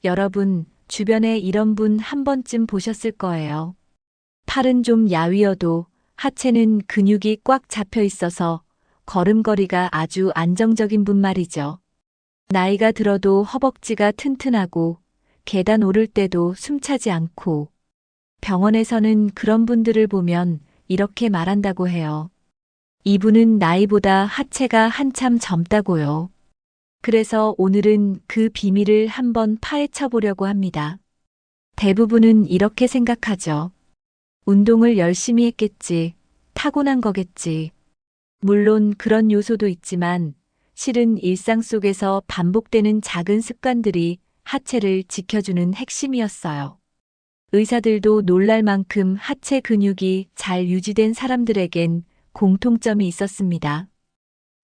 여러분, 주변에 이런 분 한 번쯤 보셨을 거예요. 팔은 좀 야위어도 하체는 근육이 꽉 잡혀 있어서 걸음걸이가 아주 안정적인 분 말이죠. 나이가 들어도 허벅지가 튼튼하고 계단 오를 때도 숨차지 않고 병원에서는 그런 분들을 보면 이렇게 말한다고 해요. 이분은 나이보다 하체가 한참 젊다고요. 그래서 오늘은 그 비밀을 한번 파헤쳐 보려고 합니다. 대부분은 이렇게 생각하죠. 운동을 열심히 했겠지, 타고난 거겠지. 물론 그런 요소도 있지만 실은 일상 속에서 반복되는 작은 습관들이 하체를 지켜주는 핵심이었어요. 의사들도 놀랄 만큼 하체 근육이 잘 유지된 사람들에겐 공통점이 있었습니다.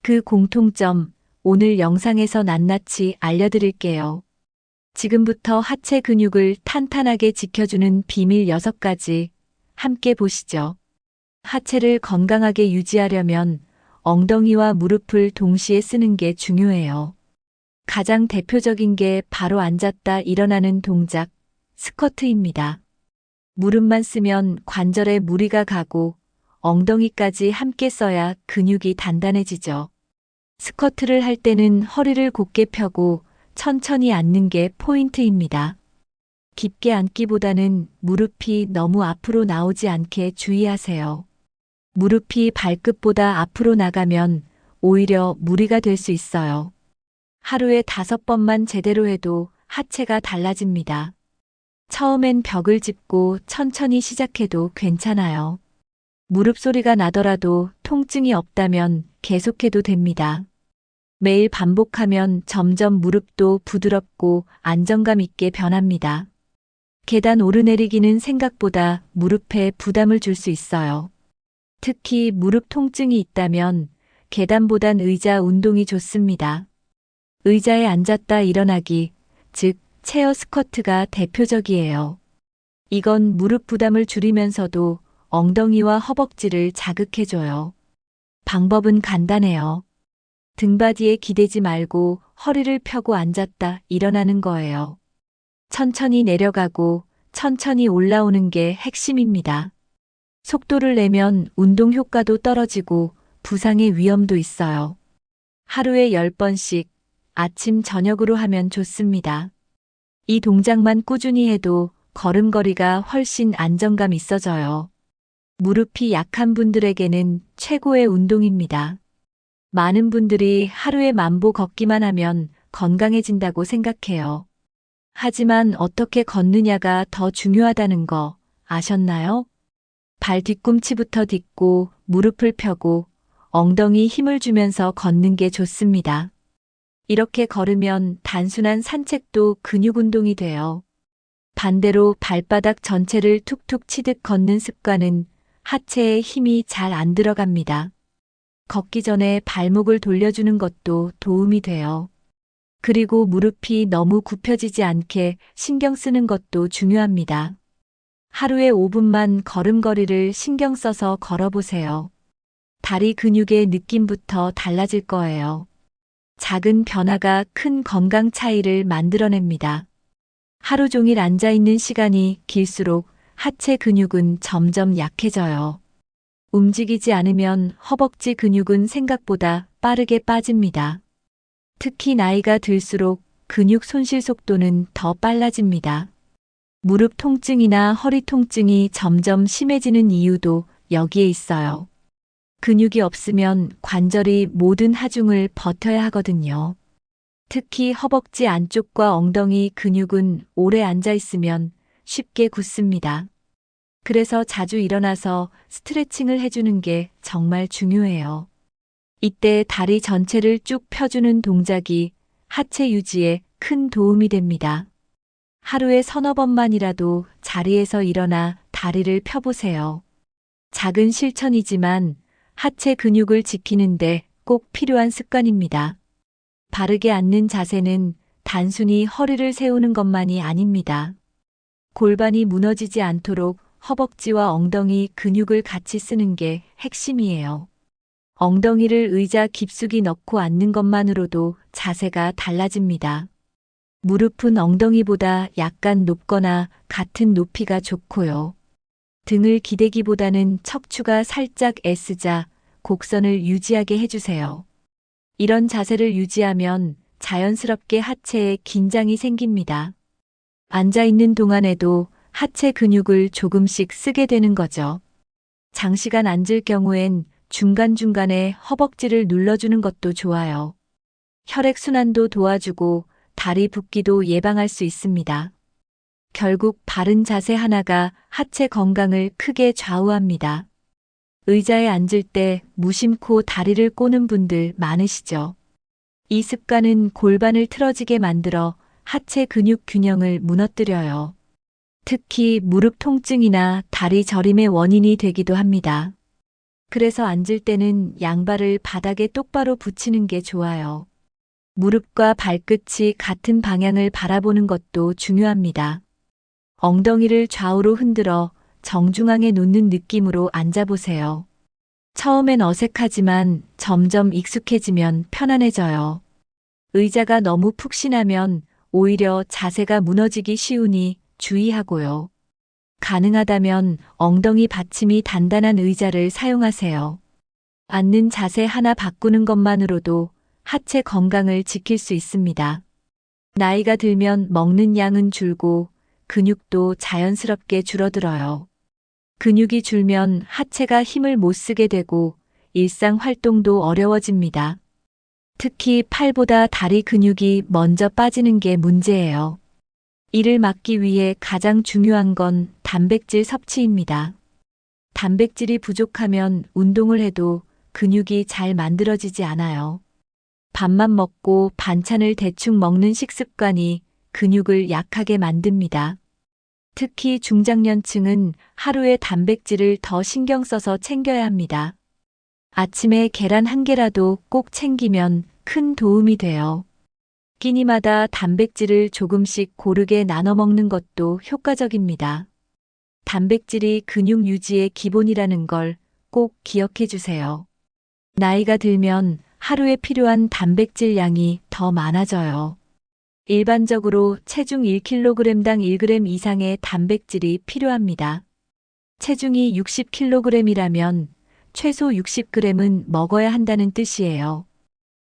그 공통점, 오늘 영상에서 낱낱이 알려드릴게요. 지금부터 하체 근육을 탄탄하게 지켜주는 비밀 6가지 함께 보시죠. 하체를 건강하게 유지하려면 엉덩이와 무릎을 동시에 쓰는 게 중요해요. 가장 대표적인 게 바로 앉았다 일어나는 동작, 스쿼트입니다. 무릎만 쓰면 관절에 무리가 가고 엉덩이까지 함께 써야 근육이 단단해지죠. 스쿼트를 할 때는 허리를 곧게 펴고 천천히 앉는 게 포인트입니다. 깊게 앉기보다는 무릎이 너무 앞으로 나오지 않게 주의하세요. 무릎이 발끝보다 앞으로 나가면 오히려 무리가 될 수 있어요. 하루에 5번만 제대로 해도 하체가 달라집니다. 처음엔 벽을 짚고 천천히 시작해도 괜찮아요. 무릎 소리가 나더라도 통증이 없다면 계속해도 됩니다. 매일 반복하면 점점 무릎도 부드럽고 안정감 있게 변합니다. 계단 오르내리기는 생각보다 무릎에 부담을 줄 수 있어요. 특히 무릎 통증이 있다면 계단보단 의자 운동이 좋습니다. 의자에 앉았다 일어나기, 즉 체어 스쿼트가 대표적이에요. 이건 무릎 부담을 줄이면서도 엉덩이와 허벅지를 자극해줘요. 방법은 간단해요. 등받이에 기대지 말고 허리를 펴고 앉았다 일어나는 거예요. 천천히 내려가고 천천히 올라오는 게 핵심입니다. 속도를 내면 운동 효과도 떨어지고 부상의 위험도 있어요. 하루에 10번씩 아침 저녁으로 하면 좋습니다. 이 동작만 꾸준히 해도 걸음걸이가 훨씬 안정감 있어져요. 무릎이 약한 분들에게는 최고의 운동입니다. 많은 분들이 하루에 10,000보 걷기만 하면 건강해진다고 생각해요. 하지만 어떻게 걷느냐가 더 중요하다는 거 아셨나요? 발 뒤꿈치부터 딛고 무릎을 펴고 엉덩이 힘을 주면서 걷는 게 좋습니다. 이렇게 걸으면 단순한 산책도 근육 운동이 돼요. 반대로 발바닥 전체를 툭툭 치듯 걷는 습관은 하체에 힘이 잘 안 들어갑니다. 걷기 전에 발목을 돌려주는 것도 도움이 돼요. 그리고 무릎이 너무 굽혀지지 않게 신경 쓰는 것도 중요합니다. 하루에 5분만 걸음걸이를 신경 써서 걸어보세요. 다리 근육의 느낌부터 달라질 거예요. 작은 변화가 큰 건강 차이를 만들어냅니다. 하루 종일 앉아 있는 시간이 길수록 하체 근육은 점점 약해져요. 움직이지 않으면 허벅지 근육은 생각보다 빠르게 빠집니다. 특히 나이가 들수록 근육 손실 속도는 더 빨라집니다. 무릎 통증이나 허리 통증이 점점 심해지는 이유도 여기에 있어요. 근육이 없으면 관절이 모든 하중을 버텨야 하거든요. 특히 허벅지 안쪽과 엉덩이 근육은 오래 앉아 있으면 쉽게 굳습니다. 그래서 자주 일어나서 스트레칭을 해주는 게 정말 중요해요. 이때 다리 전체를 쭉 펴주는 동작이 하체 유지에 큰 도움이 됩니다. 하루에 3~4번만이라도 자리에서 일어나 다리를 펴보세요. 작은 실천이지만 하체 근육을 지키는데 꼭 필요한 습관입니다. 바르게 앉는 자세는 단순히 허리를 세우는 것만이 아닙니다. 골반이 무너지지 않도록 허벅지와 엉덩이 근육을 같이 쓰는 게 핵심이에요. 엉덩이를 의자 깊숙이 넣고 앉는 것만으로도 자세가 달라집니다. 무릎은 엉덩이보다 약간 높거나 같은 높이가 좋고요. 등을 기대기보다는 척추가 살짝 S자, 곡선을 유지하게 해주세요. 이런 자세를 유지하면 자연스럽게 하체에 긴장이 생깁니다. 앉아있는 동안에도 하체 근육을 조금씩 쓰게 되는 거죠. 장시간 앉을 경우엔 중간중간에 허벅지를 눌러주는 것도 좋아요. 혈액순환도 도와주고 다리 붓기도 예방할 수 있습니다. 결국 바른 자세 하나가 하체 건강을 크게 좌우합니다. 의자에 앉을 때 무심코 다리를 꼬는 분들 많으시죠? 이 습관은 골반을 틀어지게 만들어 하체 근육 균형을 무너뜨려요. 특히 무릎 통증이나 다리 저림의 원인이 되기도 합니다. 그래서 앉을 때는 양발을 바닥에 똑바로 붙이는 게 좋아요. 무릎과 발끝이 같은 방향을 바라보는 것도 중요합니다. 엉덩이를 좌우로 흔들어 정중앙에 놓는 느낌으로 앉아보세요. 처음엔 어색하지만 점점 익숙해지면 편안해져요. 의자가 너무 푹신하면 오히려 자세가 무너지기 쉬우니 주의하고요. 가능하다면 엉덩이 받침이 단단한 의자를 사용하세요. 앉는 자세 하나 바꾸는 것만으로도 하체 건강을 지킬 수 있습니다. 나이가 들면 먹는 양은 줄고 근육도 자연스럽게 줄어들어요. 근육이 줄면 하체가 힘을 못 쓰게 되고 일상 활동도 어려워집니다. 특히 팔보다 다리 근육이 먼저 빠지는 게 문제예요. 이를 막기 위해 가장 중요한 건 단백질 섭취입니다. 단백질이 부족하면 운동을 해도 근육이 잘 만들어지지 않아요. 밥만 먹고 반찬을 대충 먹는 식습관이 근육을 약하게 만듭니다. 특히 중장년층은 하루에 단백질을 더 신경 써서 챙겨야 합니다. 아침에 계란 한 개라도 꼭 챙기면 큰 도움이 돼요. 끼니마다 단백질을 조금씩 고르게 나눠 먹는 것도 효과적입니다. 단백질이 근육 유지의 기본이라는 걸 꼭 기억해 주세요. 나이가 들면 하루에 필요한 단백질 양이 더 많아져요. 일반적으로 체중 1kg당 1g 이상의 단백질이 필요합니다. 체중이 60kg이라면 최소 60g은 먹어야 한다는 뜻이에요.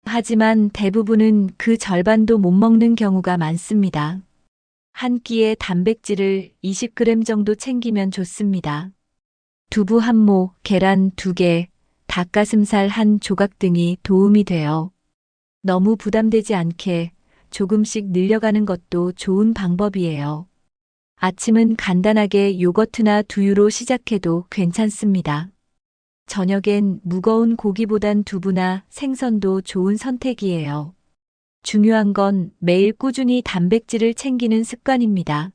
하지만 대부분은 그 절반도 못 먹는 경우가 많습니다. 한 끼에 단백질을 20g 정도 챙기면 좋습니다. 두부 한 모, 계란 2개, 닭가슴살 한 조각 등이 도움이 돼요. 너무 부담되지 않게 조금씩 늘려가는 것도 좋은 방법이에요. 아침은 간단하게 요거트나 두유로 시작해도 괜찮습니다. 저녁엔 무거운 고기보단 두부나 생선도 좋은 선택이에요. 중요한 건 매일 꾸준히 단백질을 챙기는 습관입니다.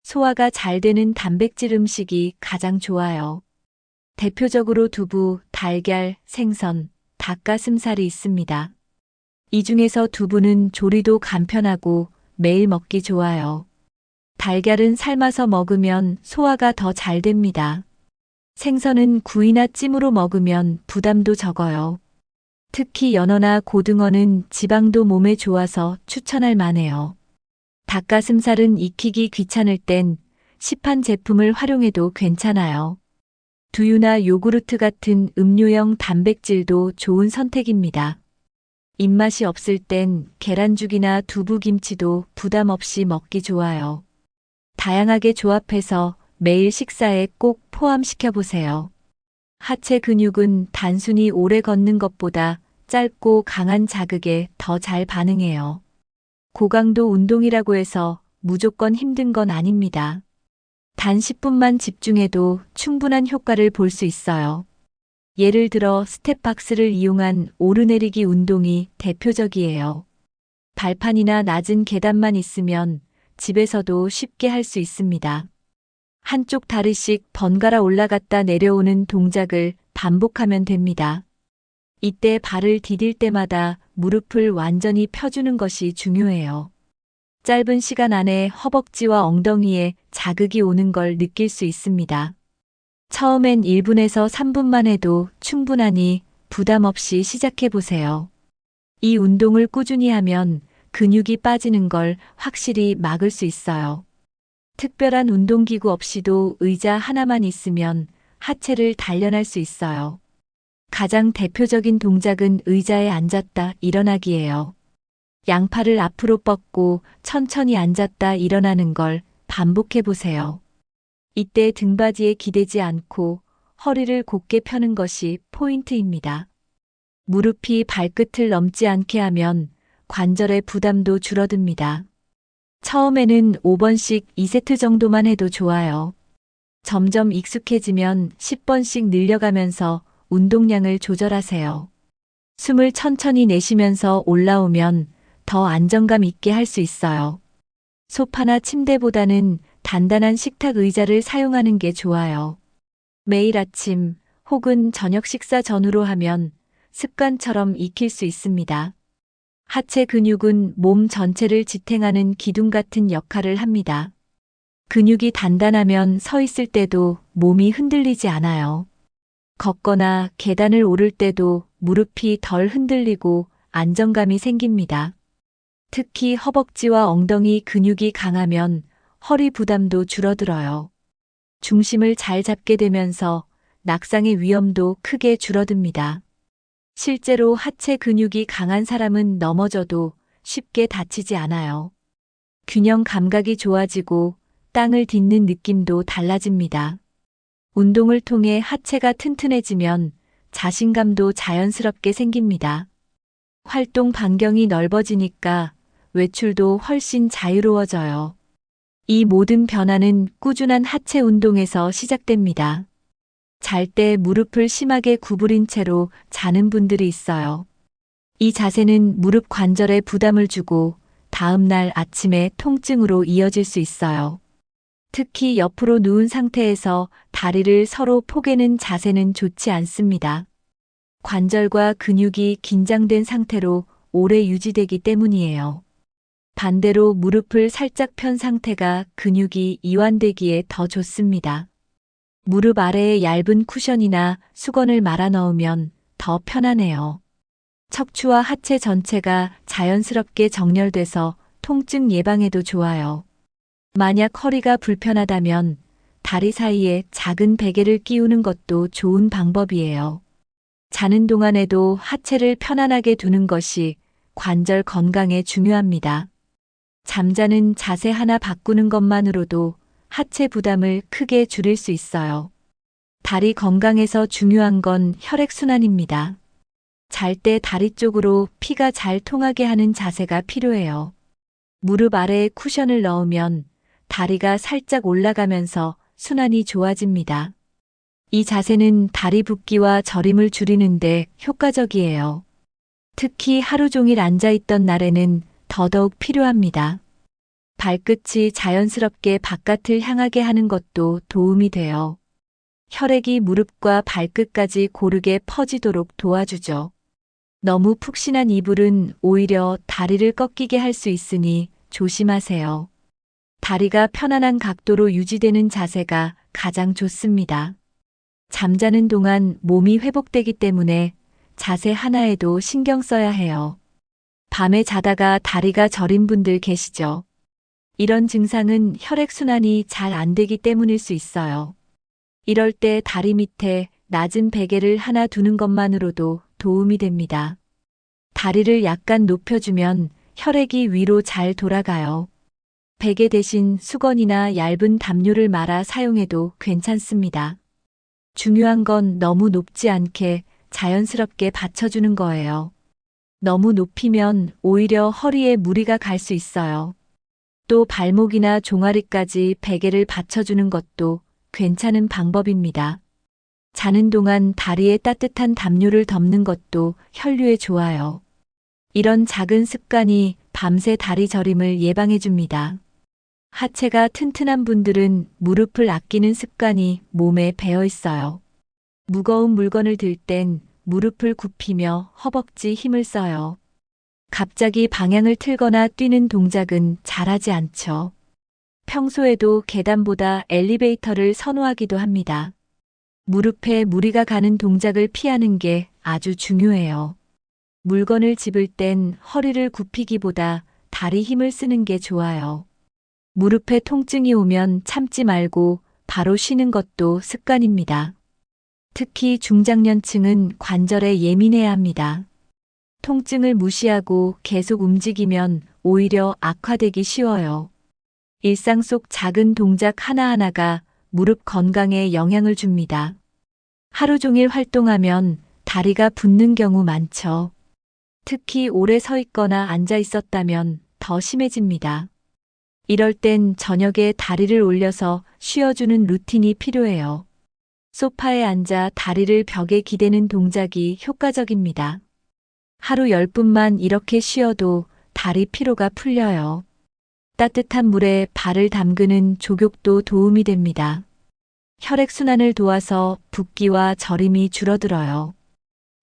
소화가 잘 되는 단백질 음식이 가장 좋아요. 대표적으로 두부, 달걀, 생선, 닭가슴살이 있습니다. 이 중에서 두부는 조리도 간편하고 매일 먹기 좋아요. 달걀은 삶아서 먹으면 소화가 더 잘 됩니다. 생선은 구이나 찜으로 먹으면 부담도 적어요. 특히 연어나 고등어는 지방도 몸에 좋아서 추천할 만해요. 닭가슴살은 익히기 귀찮을 땐 시판 제품을 활용해도 괜찮아요. 두유나 요구르트 같은 음료형 단백질도 좋은 선택입니다. 입맛이 없을 땐 계란죽이나 두부김치도 부담 없이 먹기 좋아요. 다양하게 조합해서 매일 식사에 꼭 포함시켜 보세요. 하체 근육은 단순히 오래 걷는 것보다 짧고 강한 자극에 더 잘 반응해요. 고강도 운동이라고 해서 무조건 힘든 건 아닙니다. 단 10분만 집중해도 충분한 효과를 볼 수 있어요. 예를 들어 스텝박스를 이용한 오르내리기 운동이 대표적이에요. 발판이나 낮은 계단만 있으면 집에서도 쉽게 할 수 있습니다. 한쪽 다리씩 번갈아 올라갔다 내려오는 동작을 반복하면 됩니다. 이때 발을 디딜 때마다 무릎을 완전히 펴주는 것이 중요해요. 짧은 시간 안에 허벅지와 엉덩이에 자극이 오는 걸 느낄 수 있습니다. 처음엔 1분에서 3분만 해도 충분하니 부담 없이 시작해 보세요. 이 운동을 꾸준히 하면 근육이 빠지는 걸 확실히 막을 수 있어요. 특별한 운동기구 없이도 의자 하나만 있으면 하체를 단련할 수 있어요. 가장 대표적인 동작은 의자에 앉았다 일어나기예요. 양팔을 앞으로 뻗고 천천히 앉았다 일어나는 걸 반복해 보세요. 이때 등받이에 기대지 않고 허리를 곧게 펴는 것이 포인트입니다. 무릎이 발끝을 넘지 않게 하면 관절의 부담도 줄어듭니다. 처음에는 5번씩 2세트 정도만 해도 좋아요. 점점 익숙해지면 10번씩 늘려가면서 운동량을 조절하세요. 숨을 천천히 내쉬면서 올라오면 더 안정감 있게 할 수 있어요. 소파나 침대보다는 단단한 식탁 의자를 사용하는 게 좋아요. 매일 아침 혹은 저녁 식사 전후로 하면 습관처럼 익힐 수 있습니다. 하체 근육은 몸 전체를 지탱하는 기둥 같은 역할을 합니다. 근육이 단단하면 서 있을 때도 몸이 흔들리지 않아요. 걷거나 계단을 오를 때도 무릎이 덜 흔들리고 안정감이 생깁니다. 특히 허벅지와 엉덩이 근육이 강하면 허리 부담도 줄어들어요. 중심을 잘 잡게 되면서 낙상의 위험도 크게 줄어듭니다. 실제로 하체 근육이 강한 사람은 넘어져도 쉽게 다치지 않아요. 균형 감각이 좋아지고 땅을 딛는 느낌도 달라집니다. 운동을 통해 하체가 튼튼해지면 자신감도 자연스럽게 생깁니다. 활동 반경이 넓어지니까 외출도 훨씬 자유로워져요. 이 모든 변화는 꾸준한 하체 운동에서 시작됩니다. 잘 때 무릎을 심하게 구부린 채로 자는 분들이 있어요. 이 자세는 무릎 관절에 부담을 주고 다음 날 아침에 통증으로 이어질 수 있어요. 특히 옆으로 누운 상태에서 다리를 서로 포개는 자세는 좋지 않습니다. 관절과 근육이 긴장된 상태로 오래 유지되기 때문이에요. 반대로 무릎을 살짝 편 상태가 근육이 이완되기에 더 좋습니다. 무릎 아래에 얇은 쿠션이나 수건을 말아 넣으면 더 편하네요. 척추와 하체 전체가 자연스럽게 정렬돼서 통증 예방에도 좋아요. 만약 허리가 불편하다면 다리 사이에 작은 베개를 끼우는 것도 좋은 방법이에요. 자는 동안에도 하체를 편안하게 두는 것이 관절 건강에 중요합니다. 잠자는 자세 하나 바꾸는 것만으로도 하체 부담을 크게 줄일 수 있어요. 다리 건강에서 중요한 건 혈액순환입니다. 잘 때 다리 쪽으로 피가 잘 통하게 하는 자세가 필요해요. 무릎 아래에 쿠션을 넣으면 다리가 살짝 올라가면서 순환이 좋아집니다. 이 자세는 다리 붓기와 저림을 줄이는데 효과적이에요. 특히 하루 종일 앉아있던 날에는 더더욱 필요합니다. 발끝이 자연스럽게 바깥을 향하게 하는 것도 도움이 돼요. 혈액이 무릎과 발끝까지 고르게 퍼지도록 도와주죠. 너무 푹신한 이불은 오히려 다리를 꺾이게 할 수 있으니 조심하세요. 다리가 편안한 각도로 유지되는 자세가 가장 좋습니다. 잠자는 동안 몸이 회복되기 때문에 자세 하나에도 신경 써야 해요. 밤에 자다가 다리가 저린 분들 계시죠? 이런 증상은 혈액순환이 잘 안 되기 때문일 수 있어요. 이럴 때 다리 밑에 낮은 베개를 하나 두는 것만으로도 도움이 됩니다. 다리를 약간 높여주면 혈액이 위로 잘 돌아가요. 베개 대신 수건이나 얇은 담요를 말아 사용해도 괜찮습니다. 중요한 건 너무 높지 않게 자연스럽게 받쳐주는 거예요. 너무 높이면 오히려 허리에 무리가 갈 수 있어요. 또 발목이나 종아리까지 베개를 받쳐주는 것도 괜찮은 방법입니다. 자는 동안 다리에 따뜻한 담요를 덮는 것도 혈류에 좋아요. 이런 작은 습관이 밤새 다리 저림을 예방해 줍니다. 하체가 튼튼한 분들은 무릎을 아끼는 습관이 몸에 배어 있어요. 무거운 물건을 들 땐 무릎을 굽히며 허벅지 힘을 써요. 갑자기 방향을 틀거나 뛰는 동작은 잘하지 않죠. 평소에도 계단보다 엘리베이터를 선호하기도 합니다. 무릎에 무리가 가는 동작을 피하는 게 아주 중요해요. 물건을 집을 땐 허리를 굽히기보다 다리 힘을 쓰는 게 좋아요. 무릎에 통증이 오면 참지 말고 바로 쉬는 것도 습관입니다. 특히 중장년층은 관절에 예민해야 합니다. 통증을 무시하고 계속 움직이면 오히려 악화되기 쉬워요. 일상 속 작은 동작 하나하나가 무릎 건강에 영향을 줍니다. 하루 종일 활동하면 다리가 붓는 경우 많죠. 특히 오래 서 있거나 앉아 있었다면 더 심해집니다. 이럴 땐 저녁에 다리를 올려서 쉬어주는 루틴이 필요해요. 소파에 앉아 다리를 벽에 기대는 동작이 효과적입니다. 하루 10분만 이렇게 쉬어도 다리 피로가 풀려요. 따뜻한 물에 발을 담그는 족욕도 도움이 됩니다. 혈액순환을 도와서 붓기와 저림이 줄어들어요.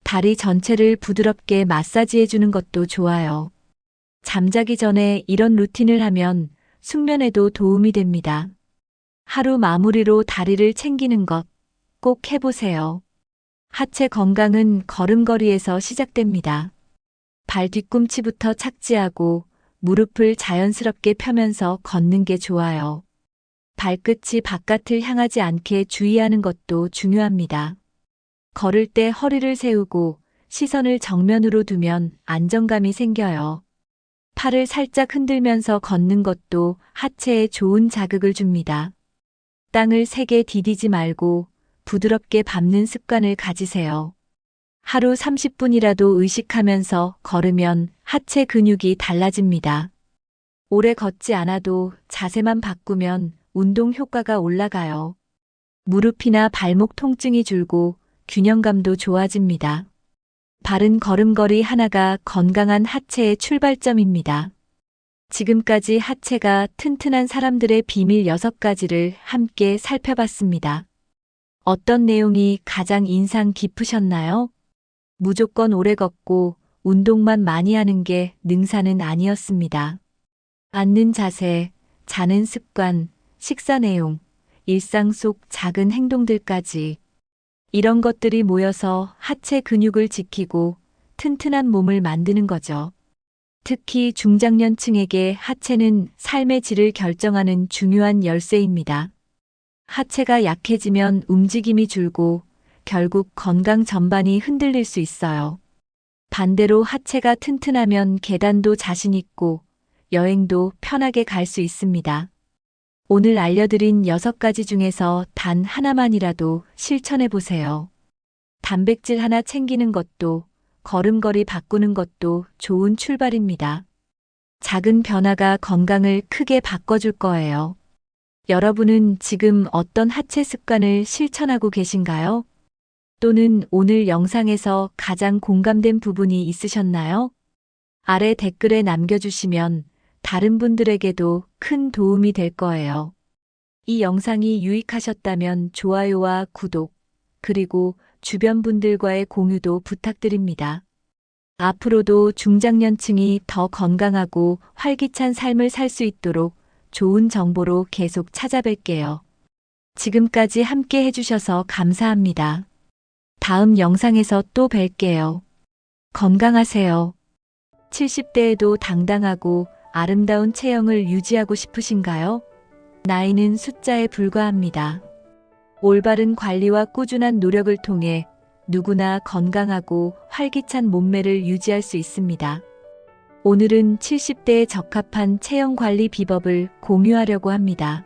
다리 전체를 부드럽게 마사지해주는 것도 좋아요. 잠자기 전에 이런 루틴을 하면 숙면에도 도움이 됩니다. 하루 마무리로 다리를 챙기는 것 꼭 해보세요. 하체 건강은 걸음걸이에서 시작됩니다. 발 뒤꿈치부터 착지하고 무릎을 자연스럽게 펴면서 걷는 게 좋아요. 발끝이 바깥을 향하지 않게 주의하는 것도 중요합니다. 걸을 때 허리를 세우고 시선을 정면으로 두면 안정감이 생겨요. 팔을 살짝 흔들면서 걷는 것도 하체에 좋은 자극을 줍니다. 땅을 세게 디디지 말고 부드럽게 밟는 습관을 가지세요. 하루 30분이라도 의식하면서 걸으면 하체 근육이 달라집니다. 오래 걷지 않아도 자세만 바꾸면 운동 효과가 올라가요. 무릎이나 발목 통증이 줄고 균형감도 좋아집니다. 바른 걸음걸이 하나가 건강한 하체의 출발점입니다. 지금까지 하체가 튼튼한 사람들의 비밀 6가지를 함께 살펴봤습니다. 어떤 내용이 가장 인상 깊으셨나요? 무조건 오래 걷고 운동만 많이 하는 게 능사는 아니었습니다. 앉는 자세, 자는 습관, 식사 내용, 일상 속 작은 행동들까지 이런 것들이 모여서 하체 근육을 지키고 튼튼한 몸을 만드는 거죠. 특히 중장년층에게 하체는 삶의 질을 결정하는 중요한 열쇠입니다. 하체가 약해지면 움직임이 줄고 결국 건강 전반이 흔들릴 수 있어요. 반대로 하체가 튼튼하면 계단도 자신 있고 여행도 편하게 갈 수 있습니다. 오늘 알려드린 6가지 중에서 단 하나만이라도 실천해 보세요. 단백질 하나 챙기는 것도 걸음걸이 바꾸는 것도 좋은 출발입니다. 작은 변화가 건강을 크게 바꿔줄 거예요. 여러분은 지금 어떤 하체 습관을 실천하고 계신가요? 또는 오늘 영상에서 가장 공감된 부분이 있으셨나요? 아래 댓글에 남겨주시면 다른 분들에게도 큰 도움이 될 거예요. 이 영상이 유익하셨다면 좋아요와 구독, 그리고 주변 분들과의 공유도 부탁드립니다. 앞으로도 중장년층이 더 건강하고 활기찬 삶을 살 수 있도록 좋은 정보로 계속 찾아뵐게요. 지금까지 함께 해주셔서 감사합니다. 다음 영상에서 또 뵐게요. 건강하세요. 70대에도 당당하고 아름다운 체형을 유지하고 싶으신가요? 나이는 숫자에 불과합니다. 올바른 관리와 꾸준한 노력을 통해 누구나 건강하고 활기찬 몸매를 유지할 수 있습니다. 오늘은 70대에 적합한 체형 관리 비법을 공유하려고 합니다.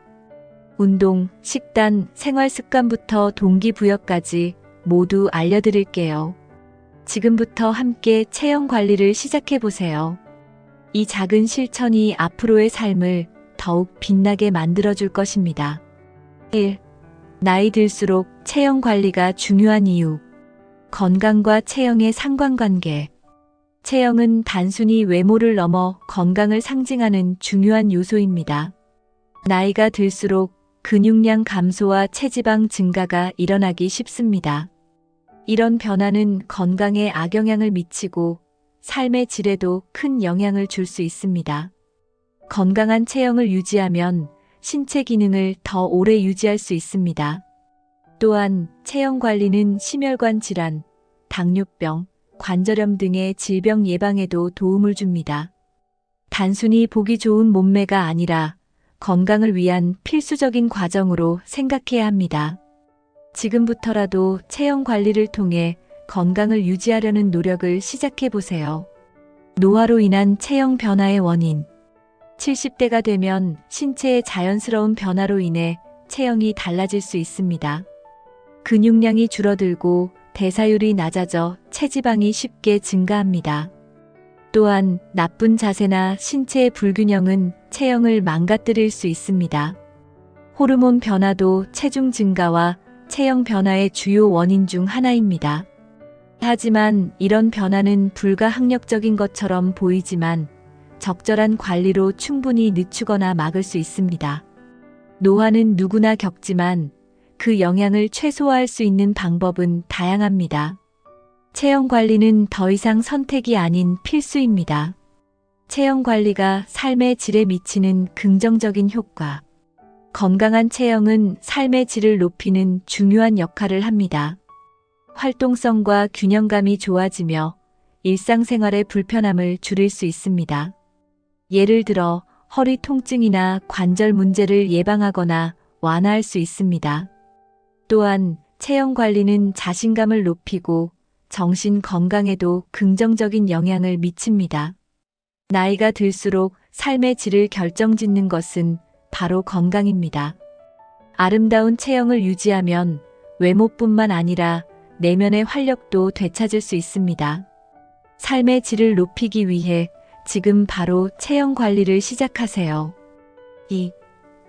운동, 식단, 생활 습관부터 동기부여까지 모두 알려드릴게요. 지금부터 함께 체형 관리를 시작해보세요. 이 작은 실천이 앞으로의 삶을 더욱 빛나게 만들어줄 것입니다. 1. 나이 들수록 체형 관리가 중요한 이유. 건강과 체형의 상관관계. 체형은 단순히 외모를 넘어 건강을 상징하는 중요한 요소입니다. 나이가 들수록 근육량 감소와 체지방 증가가 일어나기 쉽습니다. 이런 변화는 건강에 악영향을 미치고 삶의 질에도 큰 영향을 줄 수 있습니다. 건강한 체형을 유지하면 신체 기능을 더 오래 유지할 수 있습니다. 또한 체형 관리는 심혈관 질환, 당뇨병, 관절염 등의 질병 예방에도 도움을 줍니다. 단순히 보기 좋은 몸매가 아니라 건강을 위한 필수적인 과정으로 생각해야 합니다. 지금부터라도 체형 관리를 통해 건강을 유지하려는 노력을 시작해 보세요. 노화로 인한 체형 변화의 원인. 70대가 되면 신체의 자연스러운 변화로 인해 체형이 달라질 수 있습니다. 근육량이 줄어들고 대사율이 낮아져 체지방이 쉽게 증가합니다. 또한 나쁜 자세나 신체의 불균형은 체형을 망가뜨릴 수 있습니다. 호르몬 변화도 체중 증가와 체형 변화의 주요 원인 중 하나입니다. 하지만 이런 변화는 불가항력적인 것처럼 보이지만 적절한 관리로 충분히 늦추거나 막을 수 있습니다. 노화는 누구나 겪지만 그 영향을 최소화할 수 있는 방법은 다양합니다. 체형 관리는 더 이상 선택이 아닌 필수입니다. 체형 관리가 삶의 질에 미치는 긍정적인 효과. 건강한 체형은 삶의 질을 높이는 중요한 역할을 합니다. 활동성과 균형감이 좋아지며 일상생활의 불편함을 줄일 수 있습니다. 예를 들어 허리 통증이나 관절 문제를 예방하거나 완화할 수 있습니다. 또한 체형 관리는 자신감을 높이고 정신 건강에도 긍정적인 영향을 미칩니다. 나이가 들수록 삶의 질을 결정짓는 것은 바로 건강입니다. 아름다운 체형을 유지하면 외모뿐만 아니라 내면의 활력도 되찾을 수 있습니다. 삶의 질을 높이기 위해 지금 바로 체형 관리를 시작하세요. 2.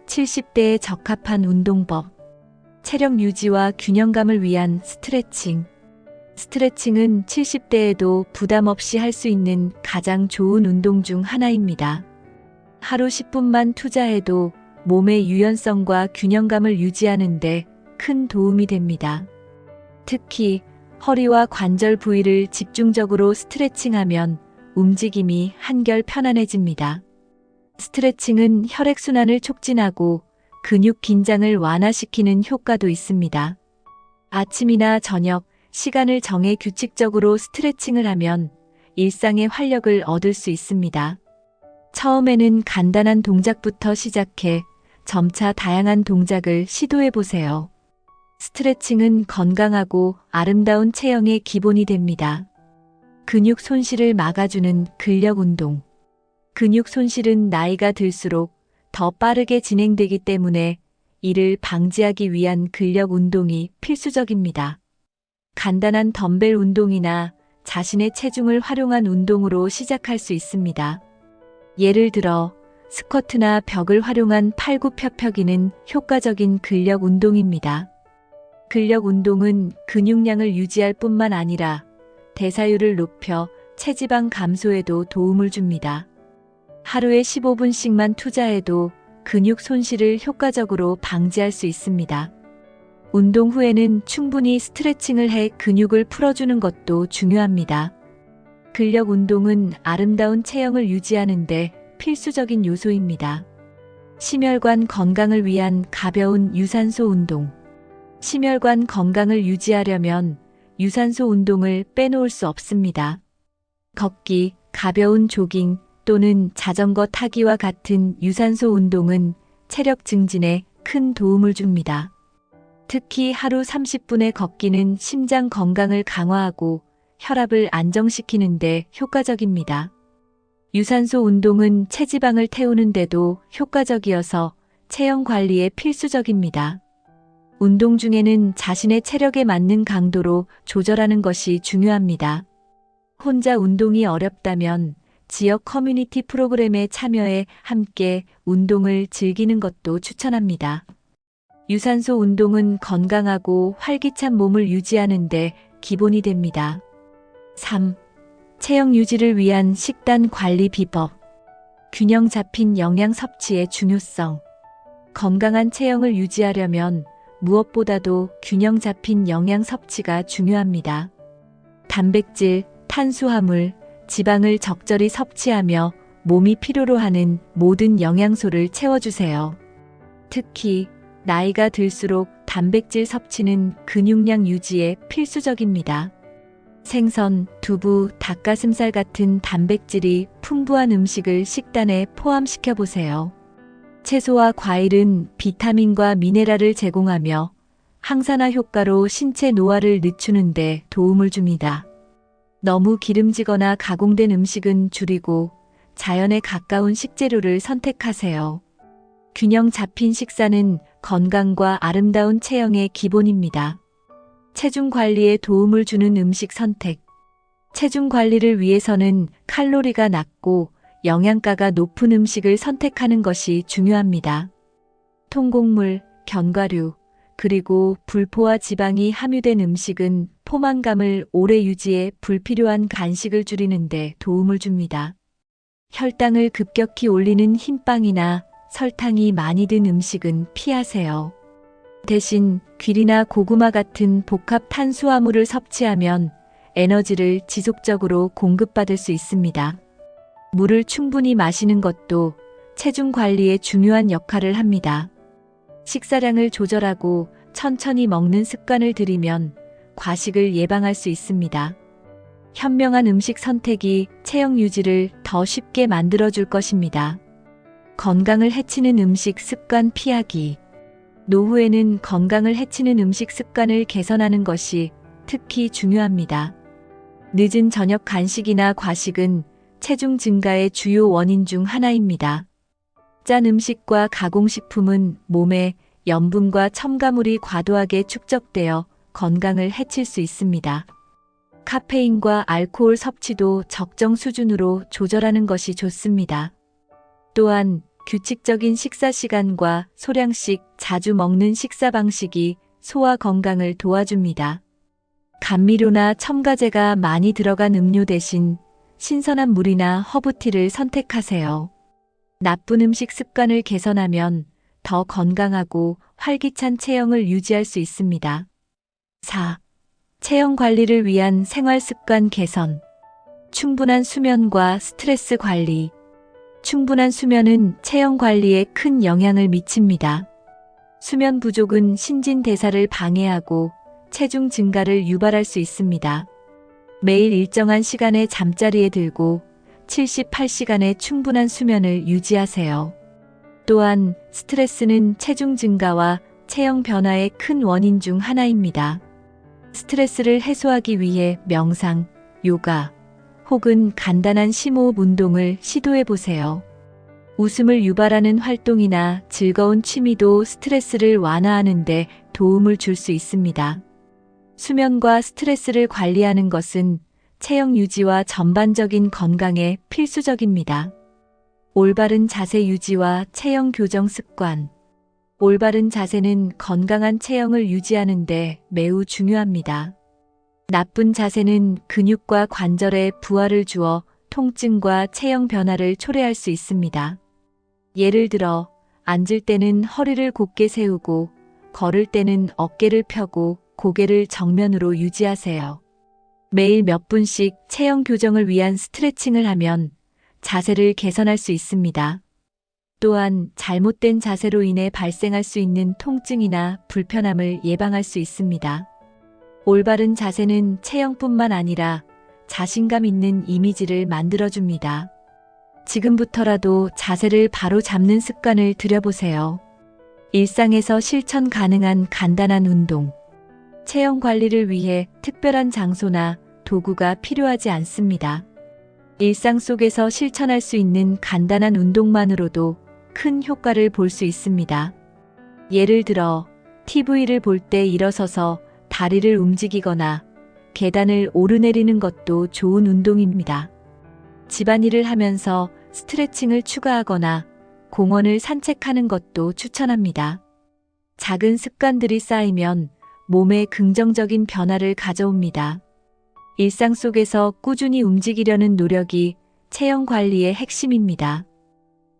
70대에 적합한 운동법. 체력 유지와 균형감을 위한 스트레칭. 스트레칭은 70대에도 부담 없이 할 수 있는 가장 좋은 운동 중 하나입니다. 하루 10분만 투자해도 몸의 유연성과 균형감을 유지하는 데 큰 도움이 됩니다. 특히 허리와 관절 부위를 집중적으로 스트레칭하면 움직임이 한결 편안해집니다. 스트레칭은 혈액순환을 촉진하고 근육 긴장을 완화시키는 효과도 있습니다. 아침이나 저녁, 시간을 정해 규칙적으로 스트레칭을 하면 일상의 활력을 얻을 수 있습니다. 처음에는 간단한 동작부터 시작해 점차 다양한 동작을 시도해 보세요. 스트레칭은 건강하고 아름다운 체형의 기본이 됩니다. 근육 손실을 막아주는 근력 운동. 근육 손실은 나이가 들수록 더 빠르게 진행되기 때문에 이를 방지하기 위한 근력 운동이 필수적입니다. 간단한 덤벨 운동이나 자신의 체중을 활용한 운동으로 시작할 수 있습니다. 예를 들어 스쿼트나 벽을 활용한 팔굽혀펴기는 효과적인 근력 운동입니다. 근력 운동은 근육량을 유지할 뿐만 아니라 대사율을 높여 체지방 감소에도 도움을 줍니다. 하루에 15분씩만 투자해도 근육 손실을 효과적으로 방지할 수 있습니다. 운동 후에는 충분히 스트레칭을 해 근육을 풀어주는 것도 중요합니다. 근력 운동은 아름다운 체형을 유지하는 데 필수적인 요소입니다. 심혈관 건강을 위한 가벼운 유산소 운동. 심혈관 건강을 유지하려면 유산소 운동을 빼놓을 수 없습니다. 걷기, 가벼운 조깅 또는 자전거 타기와 같은 유산소 운동은 체력 증진에 큰 도움을 줍니다. 특히 하루 30분의 걷기는 심장 건강을 강화하고 혈압을 안정시키는 데 효과적입니다. 유산소 운동은 체지방을 태우는 데도 효과적이어서 체형 관리에 필수적입니다. 운동 중에는 자신의 체력에 맞는 강도로 조절하는 것이 중요합니다. 혼자 운동이 어렵다면 지역 커뮤니티 프로그램에 참여해 함께 운동을 즐기는 것도 추천합니다. 유산소 운동은 건강하고 활기찬 몸을 유지하는 데 기본이 됩니다. 3. 체형 유지를 위한 식단 관리 비법. 균형 잡힌 영양 섭취의 중요성. 건강한 체형을 유지하려면 무엇보다도 균형 잡힌 영양 섭취가 중요합니다. 단백질, 탄수화물, 지방을 적절히 섭취하며 몸이 필요로 하는 모든 영양소를 채워주세요. 특히 나이가 들수록 단백질 섭취는 근육량 유지에 필수적입니다. 생선, 두부, 닭가슴살 같은 단백질이 풍부한 음식을 식단에 포함시켜 보세요. 채소와 과일은 비타민과 미네랄을 제공하며 항산화 효과로 신체 노화를 늦추는 데 도움을 줍니다. 너무 기름지거나 가공된 음식은 줄이고 자연에 가까운 식재료를 선택하세요. 균형 잡힌 식사는 건강과 아름다운 체형의 기본입니다. 체중 관리에 도움을 주는 음식 선택. 체중 관리를 위해서는 칼로리가 낮고 영양가가 높은 음식을 선택하는 것이 중요합니다. 통곡물, 견과류, 그리고 불포화 지방이 함유된 음식은 포만감을 오래 유지해 불필요한 간식을 줄이는 데 도움을 줍니다. 혈당을 급격히 올리는 흰빵이나 설탕이 많이 든 음식은 피하세요. 대신 귀리나 고구마 같은 복합 탄수화물을 섭취하면 에너지를 지속적으로 공급받을 수 있습니다. 물을 충분히 마시는 것도 체중 관리에 중요한 역할을 합니다. 식사량을 조절하고 천천히 먹는 습관을 들이면 과식을 예방할 수 있습니다. 현명한 음식 선택이 체형 유지를 더 쉽게 만들어줄 것입니다. 건강을 해치는 음식 습관 피하기. 노후에는 건강을 해치는 음식 습관을 개선하는 것이 특히 중요합니다. 늦은 저녁 간식이나 과식은 체중 증가의 주요 원인 중 하나입니다. 짠 음식과 가공식품은 몸에 염분과 첨가물이 과도하게 축적되어 건강을 해칠 수 있습니다. 카페인과 알코올 섭취도 적정 수준으로 조절하는 것이 좋습니다. 또한 규칙적인 식사 시간과 소량씩 자주 먹는 식사 방식이 소화 건강을 도와줍니다. 감미료나 첨가제가 많이 들어간 음료 대신 신선한 물이나 허브티를 선택하세요. 나쁜 음식 습관을 개선하면 더 건강하고 활기찬 체형을 유지할 수 있습니다. 4. 체형 관리를 위한 생활 습관 개선. 충분한 수면과 스트레스 관리. 충분한 수면은 체형 관리에 큰 영향을 미칩니다. 수면 부족은 신진대사를 방해하고 체중 증가를 유발할 수 있습니다. 매일 일정한 시간에 잠자리에 들고 78시간의 충분한 수면을 유지하세요. 또한 스트레스는 체중 증가와 체형 변화의 큰 원인 중 하나입니다. 스트레스를 해소하기 위해 명상, 요가, 혹은 간단한 심호흡 운동을 시도해 보세요. 웃음을 유발하는 활동이나 즐거운 취미도 스트레스를 완화하는 데 도움을 줄 수 있습니다. 수면과 스트레스를 관리하는 것은 체형 유지와 전반적인 건강에 필수적입니다. 올바른 자세 유지와 체형 교정 습관. 올바른 자세는 건강한 체형을 유지하는 데 매우 중요합니다. 나쁜 자세는 근육과 관절에 부하를 주어 통증과 체형 변화를 초래할 수 있습니다. 예를 들어 앉을 때는 허리를 곧게 세우고 걸을 때는 어깨를 펴고 고개를 정면으로 유지하세요. 매일 몇 분씩 체형 교정을 위한 스트레칭을 하면 자세를 개선할 수 있습니다. 또한 잘못된 자세로 인해 발생할 수 있는 통증이나 불편함을 예방할 수 있습니다. 올바른 자세는 체형뿐만 아니라 자신감 있는 이미지를 만들어줍니다. 지금부터라도 자세를 바로 잡는 습관을 들여보세요. 일상에서 실천 가능한 간단한 운동. 체형 관리를 위해 특별한 장소나 도구가 필요하지 않습니다. 일상 속에서 실천할 수 있는 간단한 운동만으로도 큰 효과를 볼 수 있습니다. 예를 들어 TV를 볼 때 일어서서 다리를 움직이거나 계단을 오르내리는 것도 좋은 운동입니다. 집안일을 하면서 스트레칭을 추가하거나 공원을 산책하는 것도 추천합니다. 작은 습관들이 쌓이면 몸에 긍정적인 변화를 가져옵니다. 일상 속에서 꾸준히 움직이려는 노력이 체형 관리의 핵심입니다.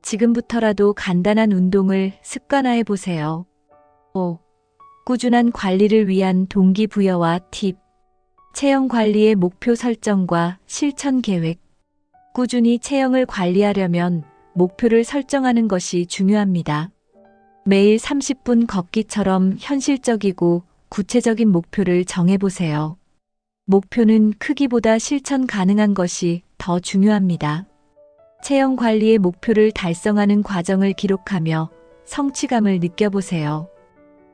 지금부터라도 간단한 운동을 습관화해 보세요. 5. 꾸준한 관리를 위한 동기부여와 팁. 체형 관리의 목표 설정과 실천 계획. 꾸준히 체형을 관리하려면 목표를 설정하는 것이 중요합니다. 매일 30분 걷기처럼 현실적이고 구체적인 목표를 정해보세요. 목표는 크기보다 실천 가능한 것이 더 중요합니다. 체형 관리의 목표를 달성하는 과정을 기록하며 성취감을 느껴보세요.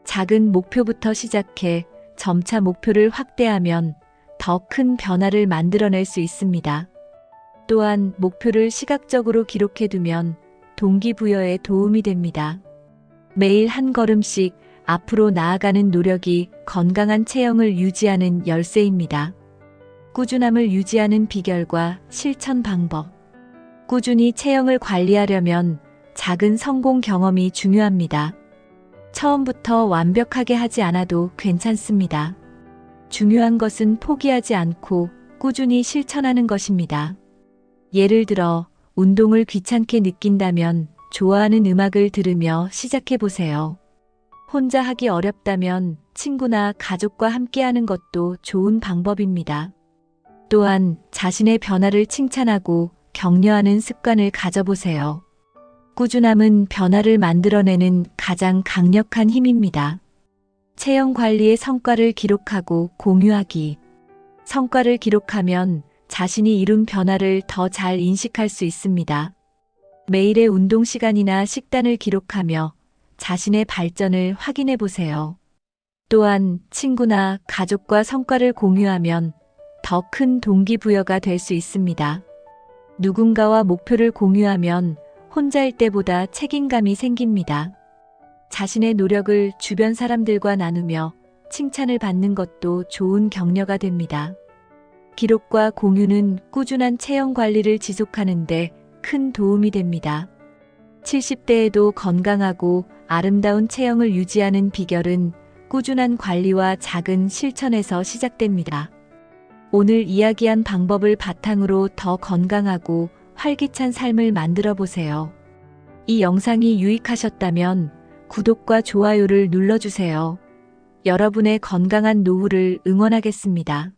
작은 목표부터 시작해 점차 목표를 확대하면 더 큰 변화를 만들어낼 수 있습니다. 또한 목표를 시각적으로 기록해두면 동기부여에 도움이 됩니다. 매일 한 걸음씩 앞으로 나아가는 노력이 건강한 체형을 유지하는 열쇠입니다. 꾸준함을 유지하는 비결과 실천 방법. 꾸준히 체형을 관리하려면 작은 성공 경험이 중요합니다. 처음부터 완벽하게 하지 않아도 괜찮습니다. 중요한 것은 포기하지 않고 꾸준히 실천하는 것입니다. 예를 들어 운동을 귀찮게 느낀다면 좋아하는 음악을 들으며 시작해 보세요. 혼자 하기 어렵다면 친구나 가족과 함께하는 것도 좋은 방법입니다. 또한 자신의 변화를 칭찬하고 격려하는 습관을 가져보세요. 꾸준함은 변화를 만들어내는 가장 강력한 힘입니다. 체형 관리의 성과를 기록하고 공유하기. 성과를 기록하면 자신이 이룬 변화를 더 잘 인식할 수 있습니다. 매일의 운동 시간이나 식단을 기록하며 자신의 발전을 확인해 보세요. 또한 친구나 가족과 성과를 공유하면 더 큰 동기부여가 될 수 있습니다. 누군가와 목표를 공유하면 혼자일 때보다 책임감이 생깁니다. 자신의 노력을 주변 사람들과 나누며 칭찬을 받는 것도 좋은 격려가 됩니다. 기록과 공유는 꾸준한 체형 관리를 지속하는 데 큰 도움이 됩니다. 70대에도 건강하고 아름다운 체형을 유지하는 비결은 꾸준한 관리와 작은 실천에서 시작됩니다. 오늘 이야기한 방법을 바탕으로 더 건강하고 활기찬 삶을 만들어 보세요. 이 영상이 유익하셨다면 구독과 좋아요를 눌러주세요. 여러분의 건강한 노후를 응원하겠습니다.